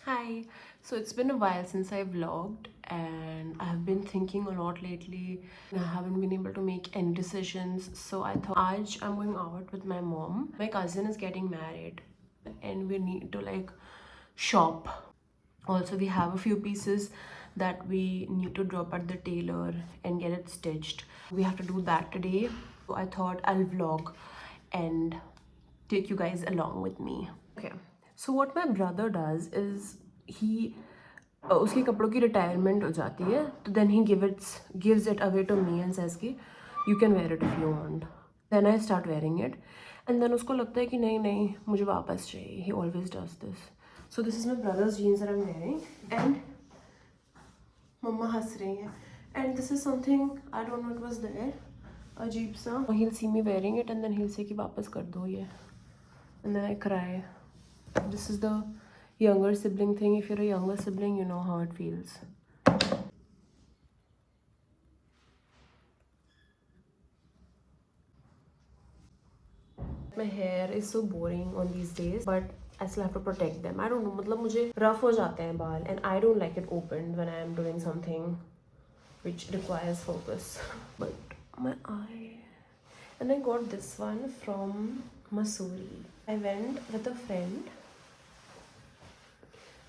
Hi. So it's been a while since I vlogged and I have been thinking a lot lately. I haven't been able to make any decisions. So I thought Aj I'm going out with my mom. My cousin is getting married and we need to like shop. Also we have a few pieces that we need to drop at the tailor and get it stitched. We have to do that today. So I thought I'll vlog and take you guys along with me. Okay, so what my brother does is he उसके कपड़ों की retirement हो जाती है तो then he gives it away to me and says कि you can wear it if you want. Then I start wearing it and then उसको लगता है कि नहीं नहीं मुझे वापस चाहिए. He always does this. So this is my brother's jeans that I'm wearing and मम्मा हंस रही है and this is something I don't know it was there अजीब सा. He'll see me wearing it and then he'll say कि वापस कर दो ये and then I cry. This is the younger sibling thing. If you're a younger sibling, you know how it feels. My hair is so boring on these days, but I still have to protect them. I don't know, मतलब मुझे rough हो जाते हैं बाल and I don't like it opened when I am doing something which requires focus. But my eye, and I got this one from Masuri. I went with a friend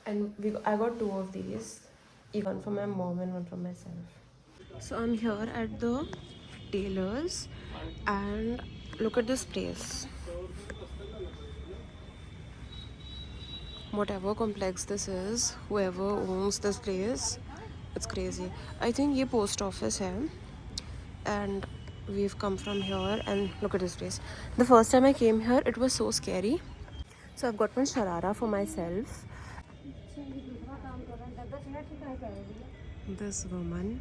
and I got two of these, one for my mom and one for myself. So I'm here at the tailor's and look at this place. Whatever complex this is, whoever owns this place, it's crazy. I think ये post office है and we've come from here and look at this place. The first time I came here, it was so scary. So I've got one sharara for myself. This woman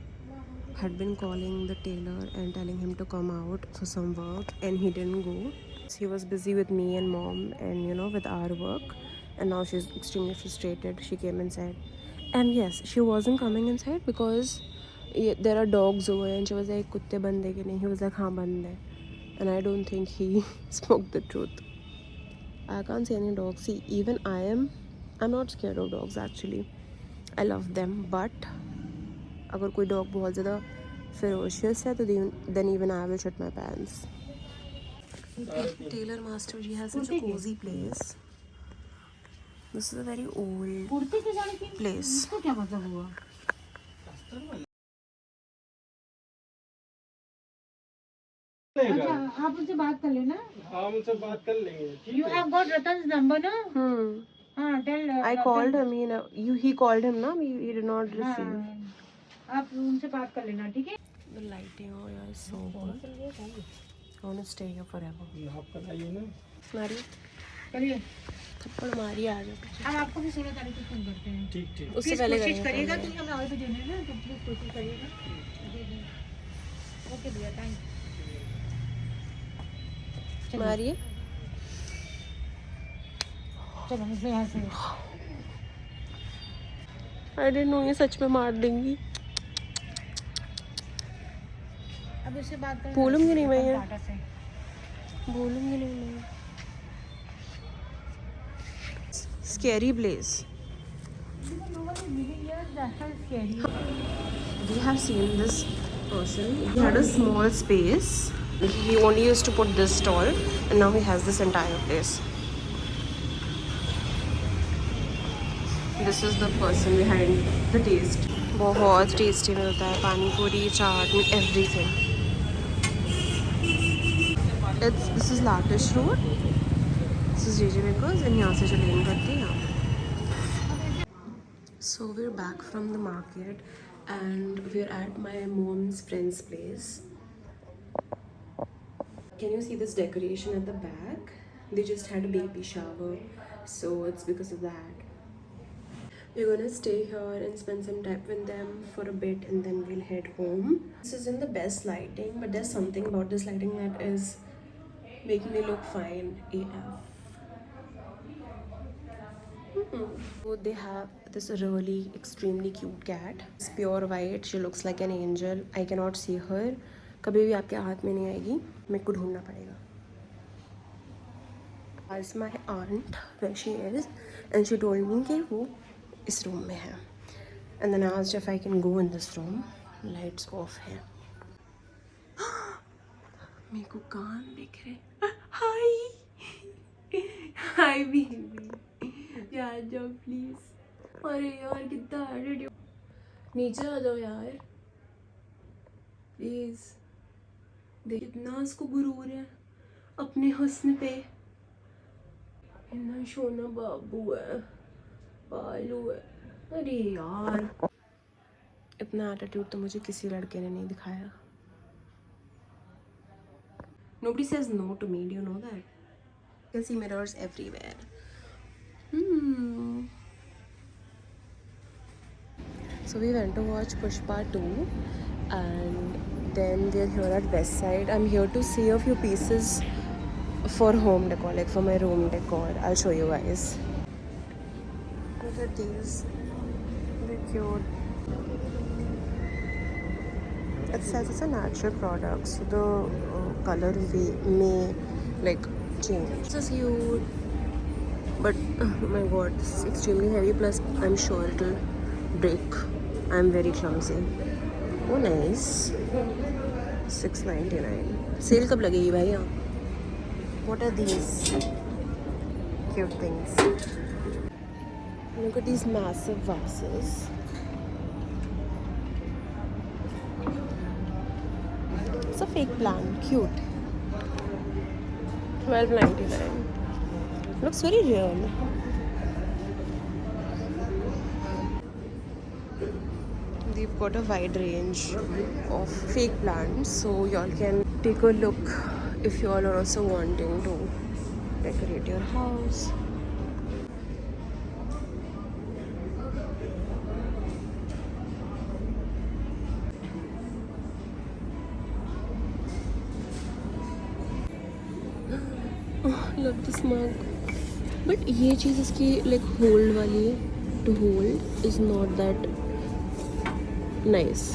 had been calling the tailor and telling him to come out for some work and he didn't go. He was busy with me and mom and with our work, and now she's extremely frustrated. She came inside and yes, she wasn't coming inside because there are dogs over and she was like kutte band hai ki nahi. He was like haan band hai and I don't think he spoke the truth. I can't see any dogs. See, even I'm not scared of dogs actually. I love them, but अगर कोई dog बहुत ज़्यादा ferocious है तो then even I will shit my pants. Taylor Master Ji has such a cozy place. This is a very old place. अच्छा आप उनसे बात कर लेना. हाँ उनसे बात कर लेंगे. You have got Ratan's number ना? हाँ tell. I called him. He called him ना. He did not receive. आप उनसे बात कर लेना ठीक है? The lighting over here is so good. I want to stay here forever. आप कराइए ना. मारी करिए. थप्पड़ मारी आ जाओ. अब आपको भी 16 तारीख को फोन करते हैं. ठीक. उससे पहले कोशिश करिएगा कि हमें और भी देने ना तो प्लीज कोशिश करिएगा. ओके भैया थैंक यू. मारिए. चलो मुझे यहाँ से. I didn't know ये सच में मार देंगी. अब इससे बात करें. बोलूँगी नहीं मैं ये. बोलूँगी नहीं मैं. Scary place. We have seen this person. He had a small space. He only used to put this stall, and now he has this entire place. This is the person behind the taste. बहुत tasty मिलता है पानी पूरी चाट everything. This is Latish Road. This is JJ Bakers and यहाँ से जो लेन करते हैं यहाँ. So we're back from the market and we're at my mom's friend's place. Can you see this decoration at the back? They just had a baby shower, so it's because of that. We're gonna stay here and spend some time with them for a bit and then we'll head home. This isn't the best lighting, but there's something about this lighting that is making me look fine AF. So they have this really extremely cute cat. It's pure white. She looks like an angel. I cannot see her. कभी भी आपके हाथ में नहीं आएगी. मेरे को ढूंढना पड़ेगा. As my aunt where she is, and she told me कि वो इस रूम में है. And then I asked if I can go in this room. Lights off है. मेरे को कान दिख रहे. हाय हाय बेबी, यार जाओ प्लीज. अरे यार कितना एडिट. नीचे आ जाओ यार प्लीज. देख कितना इसको गुरूर है अपने हुस्न पे. इतना सोना बाबू है, बालू है. अरे यार इतना एटीट्यूड तो मुझे किसी लड़के ने नहीं दिखाया. Nobody says no to me, do you know that? You can see mirrors everywhere. So we went to watch Pushpa 2 and then we're here at West Side. I'm here to see a few pieces for home decor, like for my room decor. I'll show you guys. Look at these. They're cute. It says it's a natural product, so the color may like change. This is cute, but oh my god, this is extremely heavy. Plus, I'm sure it'll break. I'm very clumsy. Oh, nice. $6.99. Sale कब लगेगी भाई यहाँ? What are these cute things? Look at these massive vases. It's a fake plant, cute. $12.99. Looks very real. They've got a wide range of fake plants, so y'all can take a look if y'all are also wanting to decorate your house. Love this mug. But ये चीज़ इसकी like hold वाली है. To hold is not that nice.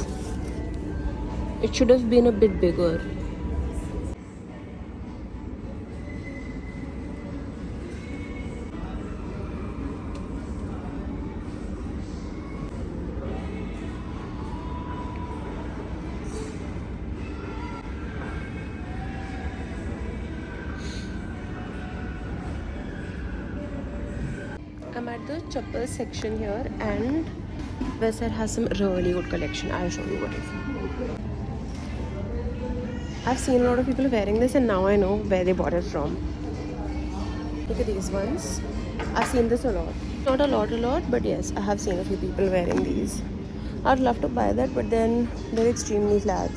It should have been a bit bigger. I'm at the chappal section here, and Westside has some really good collection. I'll show you what it is. I've seen a lot of people wearing this, and now I know where they bought it from. Look at these ones. I've seen this a lot. Not a lot, but yes, I have seen a few people wearing these. I'd love to buy that, but then they're extremely flat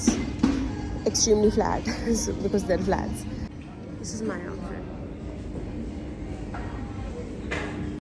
because they're flats. This is my outfit.